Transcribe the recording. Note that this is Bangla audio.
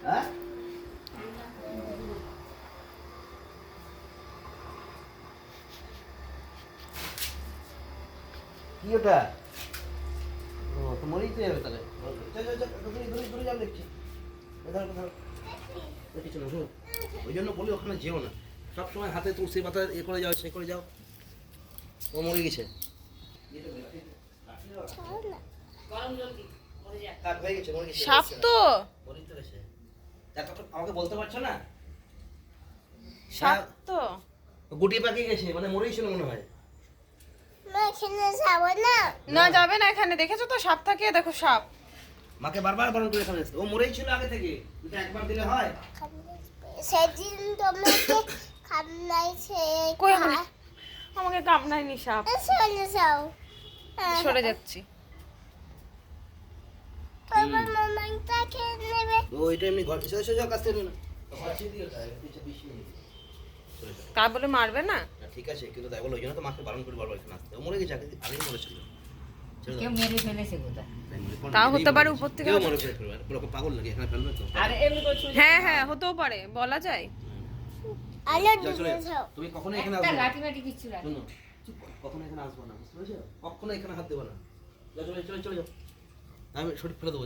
হ্যাঁ কি ওটা? ও তো মরেই তো যাবে তাহলে। চল চল চল, দূরে যাও দেখছি। কিছু না শোনো, ওই জন্য বলি ওখানে যেও না, সবসময় হাতে তুলসী পাতা এ করে যাও, সে করে যাও। ও মরে গেছে। সাপ তো আমাকে বলতে পারছো না? সাপ তো গুটি পাকিয়ে গেছে, মানে মরেই ছিল মনে হয়। না যাবে না এখানে, দেখেছো তো সাপ থাকে, দেখো সাপ। মাকে বারবার বারণ করে এখানে আসতে। ও মরেই ছিল আগে থেকে, এটা একবার দিলে হয়? সেদিন তোমাকে খামলাইছে। কই আমাকে কামড়ায়নি সাপ। চলে যাও। সরে যাচ্ছি। বাবা মামাটা খেয়ে নেবে। ও এটা এমনি ঘর এসে এসে যাও, কাছ থেকে না ঘর ছেড়ে দিয়ে যায়, এটা বেশি নেই। চলে যাও। তা বলে মারবে না? না, ঠিক আছে, কিন্তু তাই বলো, ওই জন্য তো মাকে বারণ করে বারবার এখানে আসতে। ও মরে গেছে, আগেই মরেছিল। ছেড়ে দাও। কেউ মেরে ফেলেছে কোথায়? তাও হতে পারে উপর থেকে। কেউ মরে ফেলবে, বলো পাগল নাকি এখানে ফেলবে তো? আর এমনি করে ছুঁড়ে হ্যাঁ হ্যাঁ হতেও পারে, বলা যায়। আলো যাও, চলে ডুবে যাও। যাও। তুমি কখনো এখানে একটা আসবে না। লাঠি মাটি কিচ্ছু রাখে শোনো, চুপ করো, কখনো এখানে আসবো না, বুঝতে পেরেছো? কখনো এখানে হাত দেবো না। যাও, চলে চলে চলে যাও, আমি শরীর ফেলে দেবো।